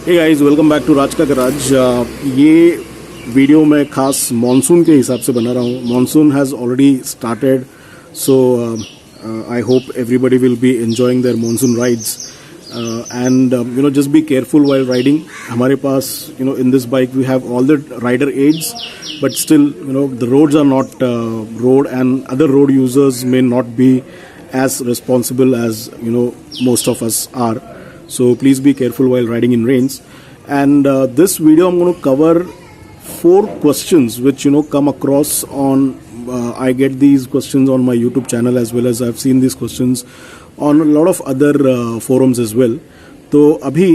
Hey guys, welcome back to Raj का garage. ये video मैं खास मॉनसून के हिसाब से बना रहा हूँ। Monsoon has already started, so I hope everybody will be enjoying their monsoon rides and just be careful while riding. हमारे पास in this bike we have all the rider aids, but still the roads are not road, and other road users may not be as responsible as most of us are. So please be careful while riding in rains. And this video I'm going to cover 4 questions which come across on I get these questions on my YouTube channel, as well as I've seen these questions on a lot of other forums as well. तो अभी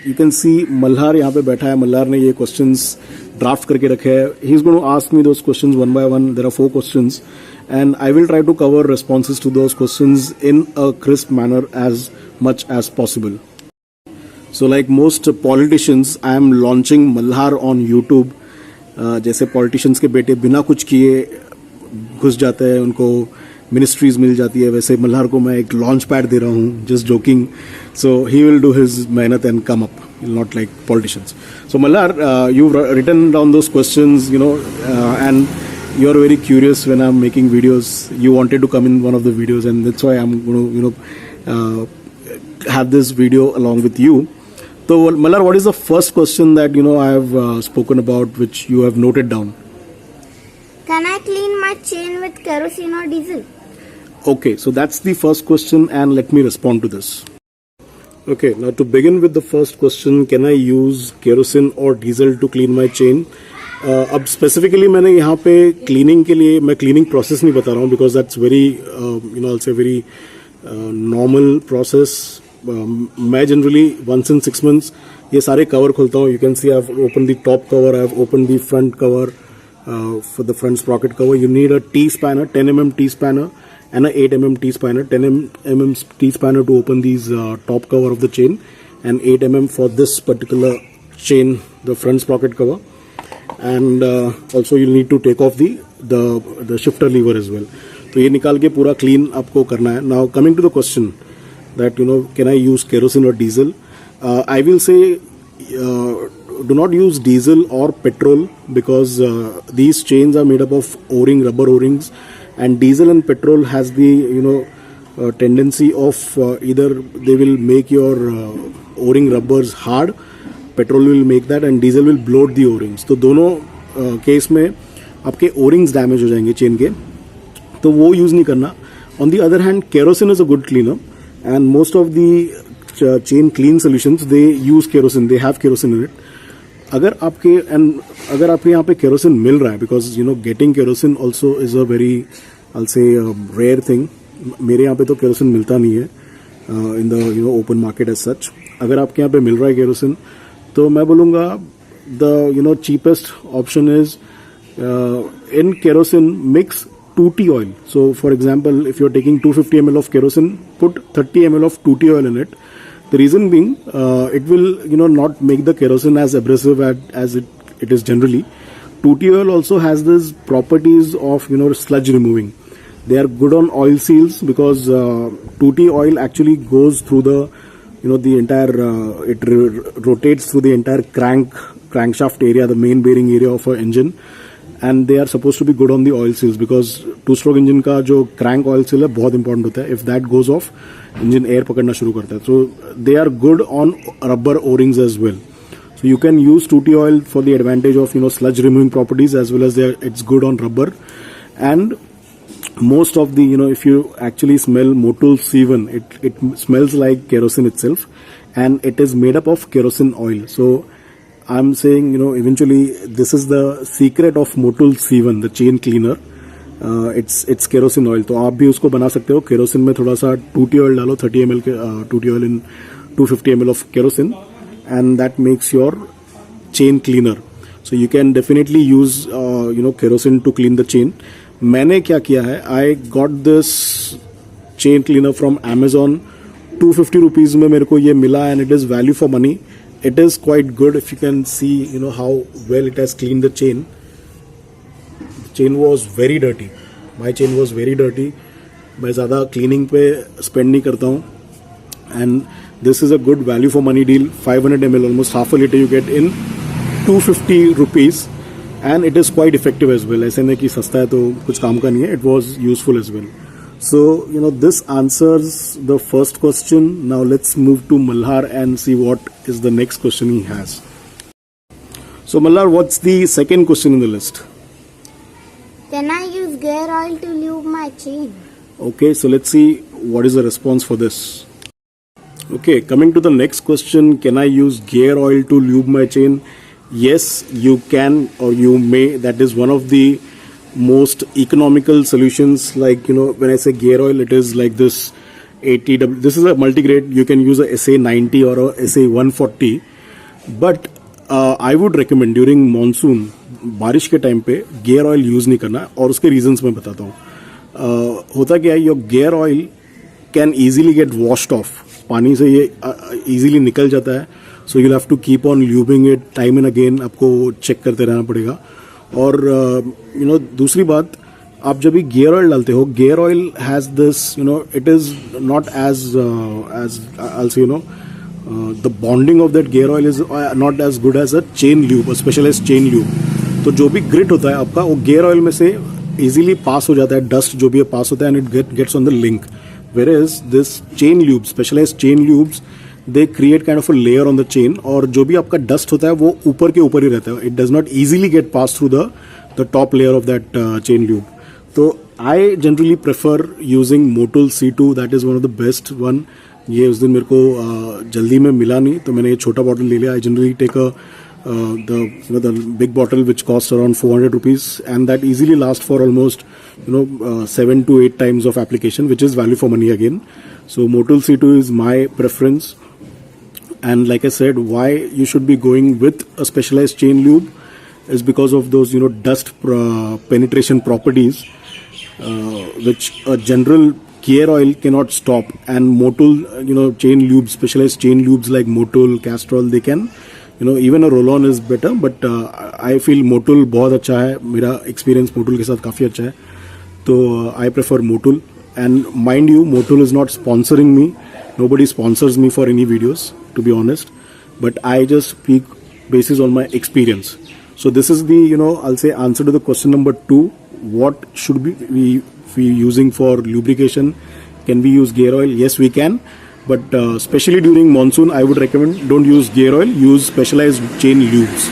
you can see Malhar यहाँ पे बैठा है। मल्हार ने ये questions draft करके रखे हैं। He is going to ask me those questions one by one. There are 4 questions and I will try to cover responses to those questions in a crisp manner as much as possible. So like most politicians, I am launching Malhar on YouTube. जैसे politicians के बेटे बिना कुछ किए घुस जाते हैं, उनको मिनिस्ट्रीज मिल जाती है, वैसे मल्हार को मैं एक लॉन्च पैड दे रहा हूँ, just joking. So he will do his मेहनत and come up, not like politicians. So Malhar, you've written down those questions, and you're very curious when I'm making videos. You wanted to come in one of the videos, and that's why I'm going to have this video along with you. So Malhar, what is the first question that I have spoken about, which you have noted down? Can I clean my chain with kerosene or diesel? Okay, so that's the first question, and let me respond to this. Okay, now to begin with the first question, can I use kerosene or diesel to clean my chain? अब specifically मैंने यहाँ पे cleaning के लिए मैं cleaning process नहीं बता रहा हूँ, because that's very I'll say very normal process. मैं जनरली once in 6 months ये सारे कवर खोलता हूँ. You can see I have open the top cover, I have open the front cover for the front sprocket cover. You need a T-spanner, 10 mm T-spanner and a 8 mm T-spanner. 10 mm T-spanner to open these top cover of the chain, and 8 mm for this particular chain, the front sprocket cover. And also you need to take off the shifter lever as well. तो ये निकाल के पूरा clean आपको करना है. Now coming to the question that can I use kerosene or diesel? I will say do not use diesel or petrol, because these chains are made up of rubber O-rings, and diesel and petrol has the tendency of either they will make your O-ring rubbers hard, petrol will make that, and diesel will bloat the O-rings. तो दोनों case में आपके O-rings damage हो जाएंगे chain के, तो वो use नहीं करना. On the other hand, kerosene is a good cleaner, and most of the chain clean solutions, they use kerosene, they have kerosene in it. अगर आपके यहाँ पे केरोसिन मिल रहा है, because getting kerosene also is a very I से rare thing. मेरे यहाँ पे तो केरोसिन मिलता नहीं है in the open market as such. अगर आपके यहाँ पे मिल रहा है केरोसिन, तो मैं बोलूँगा the cheapest option is in kerosene mix 2T oil. So for example, if you're taking 250 ml of kerosene, put 30 ml of 2T oil in it. The reason being, it will not make the kerosene as abrasive as it is generally. 2T oil also has these properties of sludge removing. They are good on oil seals, because 2T oil actually goes through the the entire it rotates through the entire crankshaft area, the main bearing area of an engine, and they are supposed to be good on the oil seals, because 2-stroke engine का जो crank oil seal है बहुत important होता है. If that goes off, engine air पकड़ना शुरू करता है. So they are good on rubber O-rings as well. So you can use 2T oil for the advantage of sludge removing properties, as well as it's good on rubber. And most of the if you actually smell Motul C1, it smells like kerosene itself, and it is made up of kerosene oil. So I'm saying eventually this is the secret of Motul C1, the chain cleaner. It's kerosene oil. तो आप भी उसको बना सकते हो. Kerosene में थोड़ा सा 2T oil डालो, 30 ml 2T oil in 250 ml of kerosene, and that makes your chain cleaner. So you can definitely use kerosene to clean the chain. मैंने क्या किया है, I got this chain cleaner from Amazon. 250 rupees में मेरे को ये मिला, and it is value for money. It is quite good. If you can see how well it has cleaned the chain. The chain was very dirty. My chain was very dirty. मैं ज़्यादा cleaning पे spend नहीं करता हूँ. And This is a good value for money deal. 500 ml, almost half a liter you get in 250 rupees, and it is quite effective as well. ऐसे नहीं कि सस्ता है तो कुछ काम का नहीं है. It was useful as well. So, this answers the first question. Now let's move to Malhar and see what is the next question he has. So Malhar, what's the second question in the list? Can I use gear oil to lube my chain? Okay, so let's see what is the response for this. Okay, coming to the next question, can I use gear oil to lube my chain? Yes, you can or you may. That is one of the most economical solutions. Like, when I say gear oil, it is like this 80W. This is a multigrade. You can use a SA90 or a SA140. But I would recommend during monsoon, बारिश के time पे gear oil use नहीं करना. और उसके reasons मैं बताता हूँ. होता क्या है, your gear oil can easily get washed off. पानी से ये easily निकल जाता है. So you'll have to keep on lubing it time and again. आपको चेक करते रहना पड़ेगा. और दूसरी बात, आप जब भी गियर ऑयल डालते हो, gear oil has this, it is not as I'll say, the bonding of that gear oil is not as good as a chain lube, a specialized chain lube. तो जो भी ग्रिट होता है आपका, वो gear oil में से easily pass हो जाता है. डस्ट जो भी है पास होता है, and it gets on the link. whereas this chain lube, specialized chain lubes, they create kind of a layer on the chain, और जो भी आपका डस्ट होता है वो ऊपर के ऊपर ही रहता है. It does not easily get passed through the top layer of that chain lube. तो I generally prefer using Motul C2. That is one of the best one. ये उस दिन मेरे को जल्दी में मिला नहीं, तो मैंने ये छोटा बॉटल ले लिया. I generally take the big bottle which costs around 400 rupees, and that easily lasts for almost 7 to 8 times of application, which is value for money again. So Motul C2 is my preference. And like I said, why you should be going with a specialized chain lube is because of those dust penetration properties, which a general gear oil cannot stop. And Motul chain lubes, specialized chain lubes like Motul, Castrol, they can, even a roll-on is better, but I feel Motul बहुत अच्छा है. मेरा experience Motul के साथ काफ़ी अच्छा है, तो I prefer Motul. And mind you, Motul is not sponsoring me. Nobody sponsors me for any videos, to be honest. But I just speak basis on my experience. So this is the, I'll say answer to the question number 2. What should we using for lubrication? Can we use gear oil? Yes, we can. But especially during monsoon, I would recommend don't use gear oil. Use specialized chain lubes.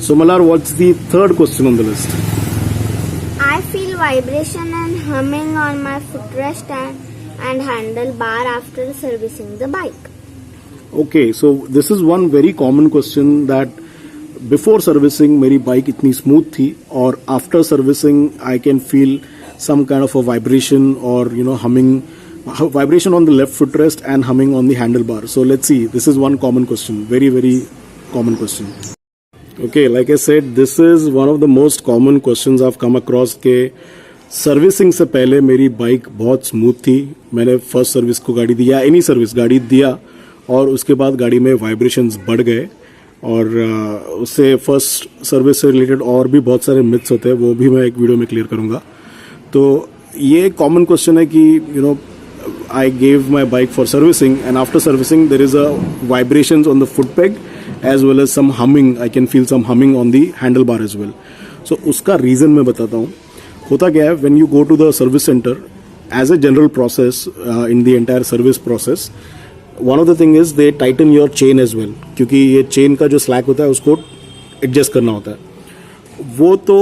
So Malhar, what's the third question on the list? I feel vibration and humming on my footrest and handlebar after servicing the bike. Okay, so this is one very common question, that before servicing मेरी bike इतनी smooth थी, और after servicing I can feel some kind of a vibration or humming, vibration on the left footrest and humming on the handlebar. So let's see, this is one common question, very very common question. Okay, like I said, this is one of the most common questions I've come across के servicing से पहले मेरी bike बहुत smooth थी. मैंने first service को गाड़ी दी, या एनी सर्विस गाड़ी दिया, और उसके बाद गाड़ी में वाइब्रेशंस बढ़ गए, और उससे फर्स्ट सर्विस से रिलेटेड और भी बहुत सारे मिथ्स होते हैं, वो भी मैं एक वीडियो में क्लियर करूंगा. तो ये कॉमन क्वेश्चन है कि I gave my bike for servicing, and after servicing there is a vibrations on the foot peg as well as some humming. I can feel some humming on the handlebar as well. So उसका reason मैं बताता हूँ. होता क्या है, when you go to the service center, as a general process in the entire service process, one of the thing is they tighten your chain as well, क्योंकि ये chain का जो slack होता है उसको adjust करना होता है. वो तो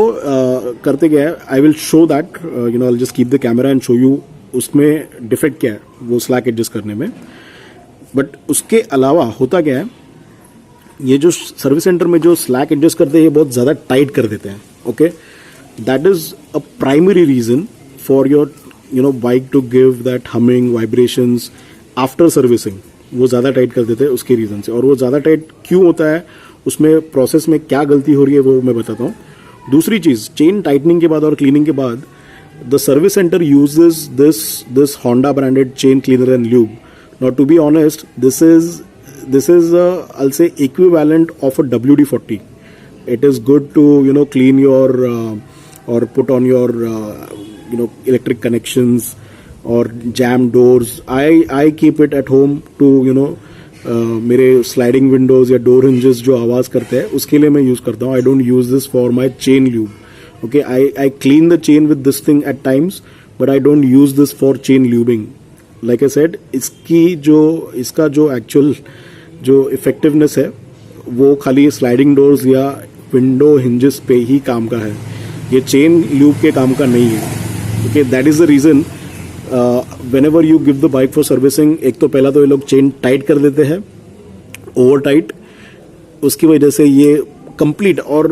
करते क्या है, I will show that, I'll just keep the camera and show you उसमें डिफेक्ट क्या है वो स्लैक एडजस्ट करने में. बट उसके अलावा होता क्या है, ये जो सर्विस सेंटर में जो स्लैक एडजस्ट करते हैं ये बहुत ज़्यादा टाइट कर देते हैं. Okay, that is a primary reason for your bike to give that humming vibrations after servicing. वो ज़्यादा टाइट कर देते हैं उसके रीज़न से. और वो ज़्यादा टाइट क्यों होता है, उसमें प्रोसेस में क्या गलती हो रही है, वो मैं बताता हूँ. दूसरी चीज़, चेन टाइटनिंग के बाद और क्लीनिंग के बाद the service center uses this Honda branded chain cleaner and lube. Now, to be honest, this is I'll say equivalent of a WD-40. It is good to clean your or put on your electric connections, or jam doors. I keep it at home to मेरे sliding Windows या door hinges जो आवाज करते हैं उसके लिए मैं use करता हूँ. I don't use this for my chain lube. Okay, I clean the chain with this thing at times, but I don't use this for chain lubing. Like I said, इसका जो एक्चुअल जो effectiveness है वो खाली sliding doors या window hinges पे ही काम का है, ये चेन ल्यूब के काम का नहीं है. Okay, that is the reason whenever you give the bike for servicing, एक तो पहला तो ये लोग चेन टाइट कर देते हैं, ओवर टाइट. उसकी वजह से ये कंप्लीट, और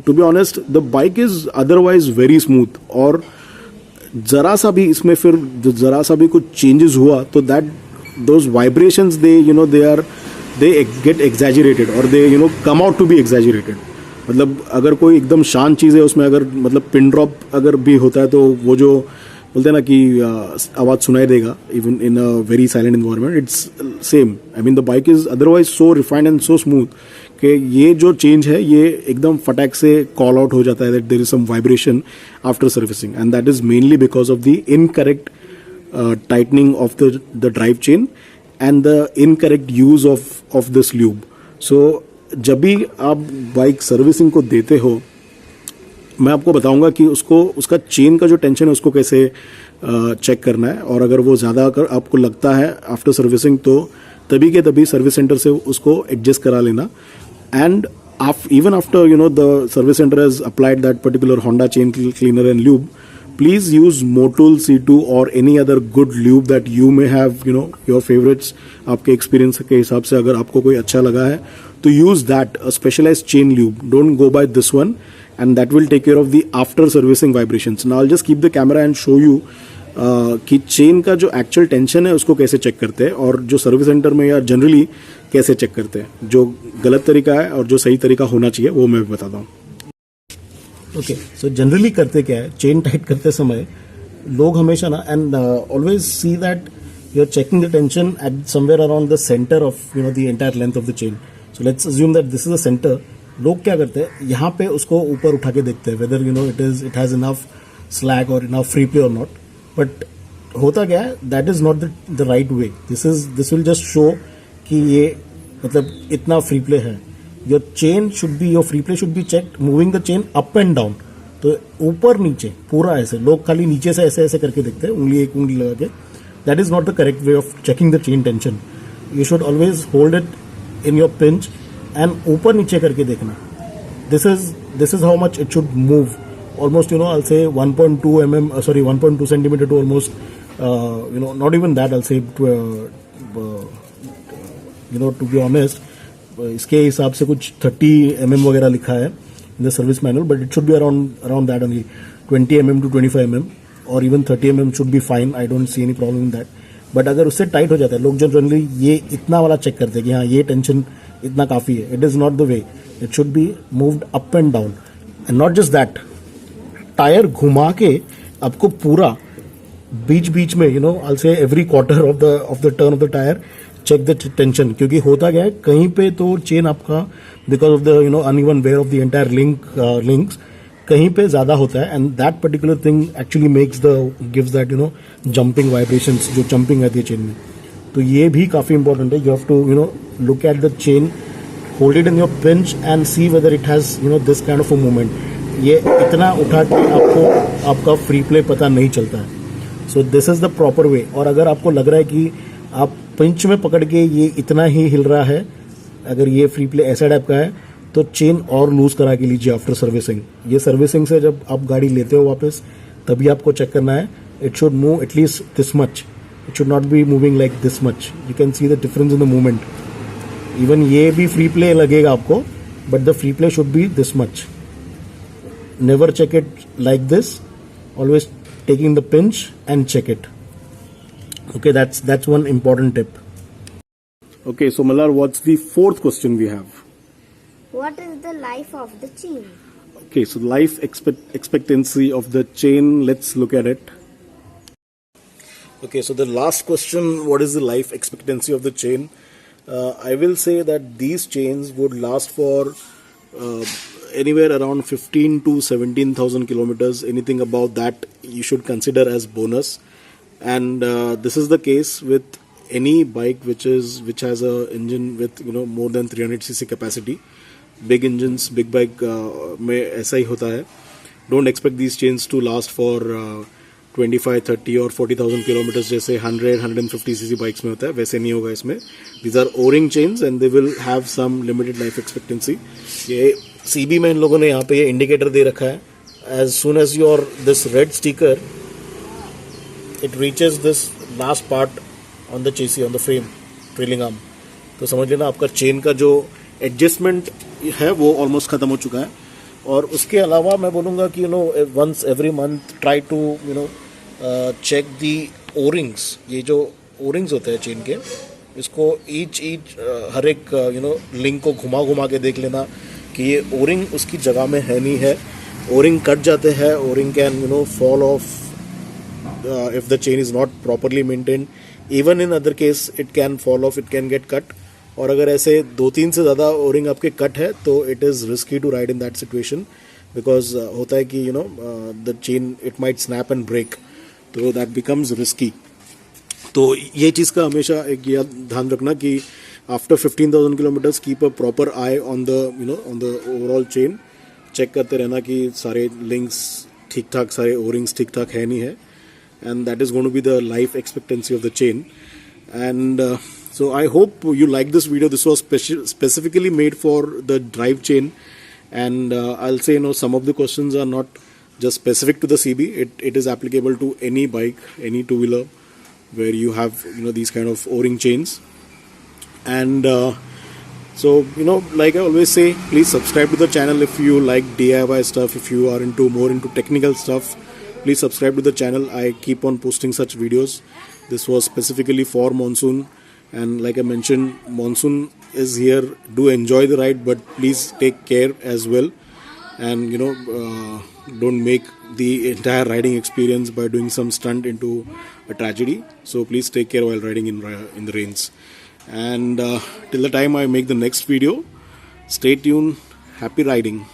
to be honest the bike is otherwise very smooth. और जरा सा भी इसमें फिर जरा सा भी कुछ चेंजेस हुआ तो that those vibrations they get exaggerated और they come out to be exaggerated. मतलब अगर कोई एकदम शांत चीज़ है उसमें अगर मतलब पिन ड्रॉप अगर भी होता है तो वो जो बोलते हैं ना कि आवाज़ सुनाई देगा even in a very silent environment. It's same. I mean the bike is otherwise so refined and so smooth कि ये जो चेंज है ये एकदम फटाक से कॉल आउट हो जाता है that there is some vibration after servicing, and that is mainly because of the incorrect tightening of the drive chain and the incorrect use of this lube. So जब भी आप बाइक सर्विसिंग को देते हो, मैं आपको बताऊंगा कि उसका चेन का जो टेंशन है उसको कैसे चेक करना है. और अगर वो ज़्यादा अगर आपको लगता है आफ्टर सर्विसिंग तो तभी के तभी सर्विस सेंटर से उसको एडजस्ट करा लेना. And even after the service center has applied that particular Honda chain cleaner and lube, please use Motul C2 or any other good lube that you may have, your favorites. आपके experience के हिसाब से अगर आपको कोई अच्छा लगा है तो use that, a specialized chain lube. Don't go by this one, and that will take care of the after servicing vibrations. Now I'll just keep the camera and show you कि चेन का जो actual tension है उसको कैसे check करते हैं और जो सर्विस सेंटर में या जनरली कैसे चेक करते हैं. जो गलत तरीका है और जो सही तरीका होना चाहिए वो मैं बताता हूँ. ओके, सो जनरली करते क्या है, चेन टाइट करते समय लोग हमेशा ना and always see that you are checking the tension at somewhere around the centre of the entire length of the chain. So let's assume that this is the centre. लोग क्या करते हैं, यहाँ पे उसको ऊपर उठा के देखते हैं whether it has enough slag और इनफ फ्री प्ले और नॉट. बट होता क्या है, that is not the right way. This will just show कि ये मतलब इतना फ्री प्ले है. Your free play should be checked moving the chain up and down. तो ऊपर नीचे पूरा ऐसे, लोग खाली नीचे से ऐसे ऐसे करके देखते हैं एक उंगली लगा के. That is not the correct way of checking the chain tension. You should always hold it in your pinch and ऊपर नीचे करके देखना. This is how much it should move. Almost, I'll say 1.2 centimeter to almost, not even that, I'll say, to be honest, इसके हिसाब से कुछ 30 mm वगैरह लिखा है in the service manual, but it should be around that only, 20 mm to 25 mm, or even 30 mm should be fine. I don't see any problem in that. But अगर उससे tight हो जाता है, लोग जनरली ये इतना वाला चेक करते हैं कि हाँ ये टेंशन इतना काफ़ी है. It is not the way. It should be moved up and down. And not just that, tyre घुमा के आपको पूरा बीच में I'll say every quarter of the turn of the tire check the tension. क्योंकि होता क्या है, कहीं पे तो चेन आपका because of the uneven wear of the entire links कहीं पे ज्यादा होता है, and that particular thing actually gives that jumping vibrations जो jumping आती है चेन में. तो ये भी काफी important है. You have to look at the chain, hold it in your pinch and see whether it has this kind of a movement. ये इतना उठा के आपका फ्री प्ले पता नहीं चलता है. So this is the proper way. और अगर आपको लग रहा है कि आप पिंच में पकड़ के ये इतना ही हिल रहा है, अगर ये फ्री प्ले ऐसा टाइप का है, तो चेन और लूज करा के लीजिए आफ्टर सर्विसिंग. ये सर्विसिंग से जब आप गाड़ी लेते हो वापस तभी आपको चेक करना है. It should move at least this much. It should not be moving like this much. You can see the difference in the movement. Even ये भी फ्री प्ले लगेगा आपको, but the free play should be this much. Never check it like this. Always taking the pinch and check it. Okay, that's one important tip. Okay, so Mallar, what's the fourth question we have? What is the life of the chain? Okay, so life expectancy of the chain, let's look at it. Okay, so the last question, what is the life expectancy of the chain? I will say that these chains would last for anywhere around 15 to 17,000 kilometers. Anything about that you should consider as bonus. and this is the case with any bike which has a engine with more than 300cc capacity. Big engines, big bike में ऐसा ही होता है. Don't expect these chains to last for 25, 30 और 40,000 kilometers जैसे 100, 150cc bikes में होता है. वैसे नहीं होगा इसमें. These are O-ring chains and they will have some limited life expectancy. ये CB में इन लोगों ने यहाँ पे ये इंडिकेटर दे रखा है. As soon as this red sticker, it reaches this last part on the chassis, on the frame, trailing arm. तो समझ लेना आपका चेन का जो एडजस्टमेंट है वो ऑलमोस्ट खत्म हो चुका है. और उसके अलावा मैं बोलूँगा कि once every month try to check the O rings. ये जो ओरिंग्स होते हैं चेन के, इसको ईच हर एक लिंक को घुमा के देख लेना कि ये ओरिंग उसकी जगह में है नहीं है. ओरिंग कट जाते हैं. O-ring can fall of if the chain is not properly maintained. Even in other case it can fall off, it can get cut. और अगर ऐसे 2-3 से ज़्यादा ओरिंग आपके कट है तो it is risky to ride in that situation, because होता है कि the chain it might snap and break, तो that becomes risky. तो ये चीज़ का हमेशा एक याद ध्यान रखना कि after 15,000 kilometers keep a proper eye on the on the overall chain. Check करते रहना कि सारे लिंक्स ठीक ठाक, सारे ओरिंग्स ठीक ठाक है नहीं है. And that is going to be the life expectancy of the chain. And so I hope you like this video. This was specifically made for the drive chain, and I'll say some of the questions are not just specific to the CB. It is applicable to any bike, any two-wheeler where you have these kind of O-ring chains. And so like I always say, please subscribe to the channel if you like DIY stuff. If you are more into technical stuff, please subscribe to the channel. I keep on posting such videos. This was specifically for monsoon, and like I mentioned, monsoon is here. Do enjoy the ride, but please take care as well, and don't make the entire riding experience by doing some stunt into a tragedy. So please take care while riding in the rains. And till the time I make the next video, stay tuned. Happy riding.